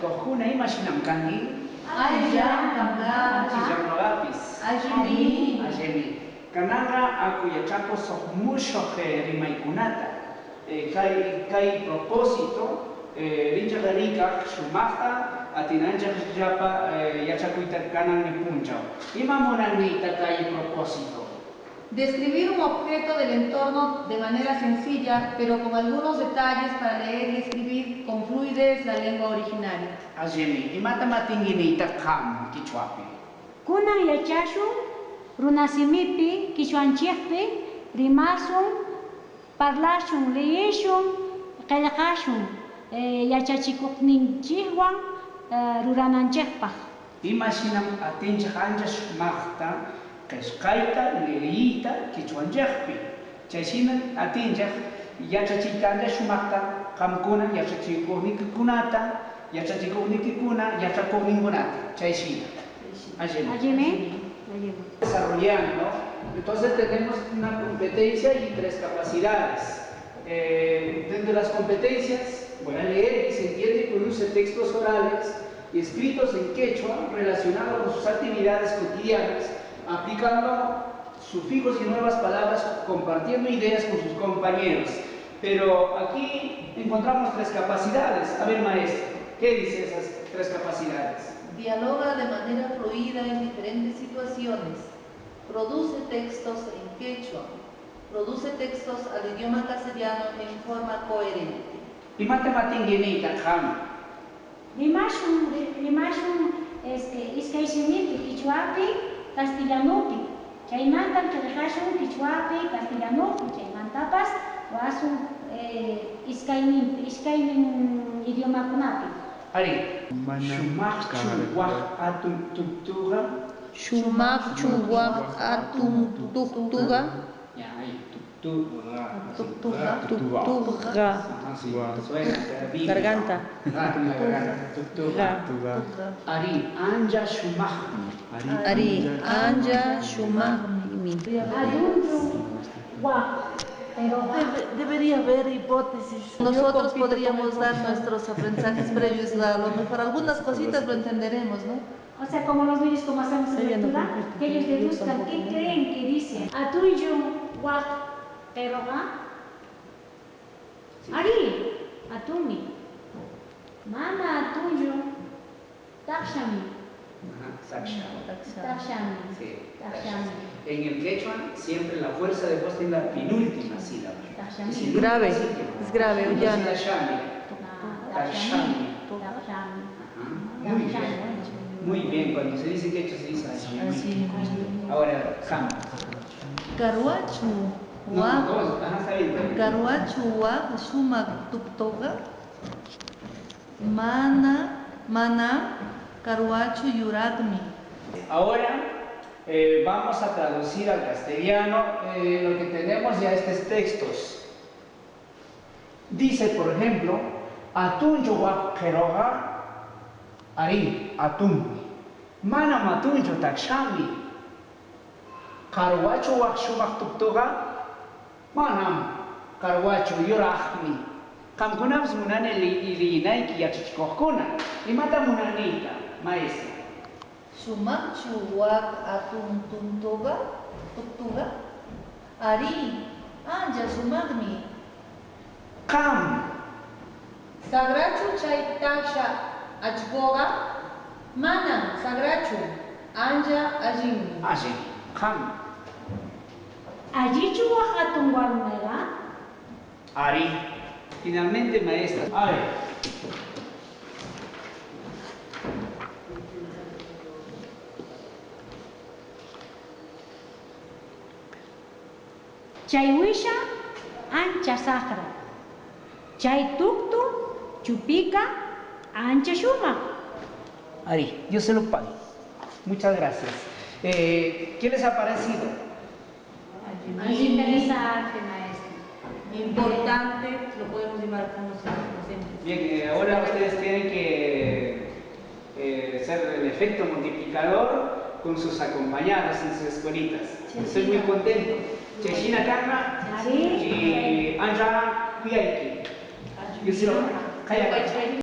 yachachikoqkuna imashinam kanki? Ayllam kanqa. Chillamnogapis. Allimi. Allimi. Kananga aku yachako soq mushoq rimaykunata. Kay propósito rinchaqa rikaq shumaqta atinanchaq llapa yachakuyta kanan punchaw. Ima munaniyta kay propósito? Describir un objeto del entorno de manera sencilla, pero con algunos detalles para leer y escribir con fluidez la lengua originaria. Allimi, imata matinginiyta qam Quichuapi? Kunan yachashun, runasimipi, quichuanchikpi, rimasun, parlashun, leishun, qillqashun, yachachikuqninchikwan rurananchikpaq. Imashinam atinchaq ancha shumaqta qishqayta, leiyta, quichuanchikpi. Chayshina atinchaq yachachiyta ancha shumaqta qamkuna yachachikuqnikikunata, yachachikuqnikikuna, yachakuqninkunata. Chayshina. Allimi. Desarrollando, entonces tenemos una competencia y 3 capacidades. Dentro de las competencias, voy a leer y se entiende y produce textos orales y escritos en quechua relacionados con sus actividades cotidianas, aplicando sufijos y nuevas palabras, compartiendo ideas con sus compañeros. Pero aquí encontramos 3 capacidades. A ver, maestro, ¿qué dice esas 3 capacidades? Dialoga de manera fluida en diferentes situaciones. Produce textos en quechua. Produce textos al idioma castellano en forma coherente. Y matematinguinita, Ham. Rimashun, iskayshimipi, quichuapi, castellanupi. Chaymantam qillqashun, quichuapi, castellanupi. Chaymantapas wasun iskaynin idiomakunapi. Ari, shumaqchu waq atun tuktuqa. Shumaqchu waq atun tuktuqa. Ya, ahí, tuktuqa. Tuktuqa. Garganta. Tuktuqa. Ari, anja shumaqmi. Ari anja shumaqmi. Adunchu, waq. Pero Debería haber hipótesis. Nosotros podríamos dar nuestros aprendizajes previos, a lo mejor algunas cositas lo entenderemos, ¿no? o sea, como los niños, como hacemos en lectura, que ellos deduzcan qué creen que dice. Atunyu, waq, peroga. Ari, atumi. Mana atunyu, takshami. Takshami. Sí, Takshami. en el quechua siempre la fuerza de voz tiene la penúltima sílaba. Takshami. Si no, Grave, sí que- es grave, Entonces, Ullana. Takshami. Takshami. Muy bien. Muy bien, cuando se dice quechua se dice así. Ahora, Ham. Garwachu No, waq. todos, está bien. Garwachu waq shumaq tuktuqa. Mana garwachu yuraqmi. Ahora vamos a traducir al castellano lo que tenemos ya estos textos. Dice, por ejemplo, atuncho waq qeroga ari atun. Mana matuncho takshami. Karwachu waq shumaq tuktuqa manam karwachu yuraqmi. Qamkunapas munani liyinayki yachachikuqkuna. Imata munaniyta, maestra. Shumaqchu waq atun tuktuqa. Ari anja shumaqmi. Qam. Sagrachu chay taksha achkoqa. Manam sagrachu anja allinmi. Así, Qam. Allichu waq atun warmiqa. Ari. Finalmente, maestra. A ver. Chay wisha ancha saqra. Chay tuktu chupica ancha shumaq. Ari, Dios se lo pague. Muchas gracias. ¿Qué les ha parecido? Muy interesante, maestro. Importante, lo podemos llevar como docentes. Bien, ahora ustedes tienen que ser el efecto multiplicador con sus acompañados en sus escuelitas. Estoy muy contento. Cheshina Kanga y Anja Kuyaiki. Dios se lo pague.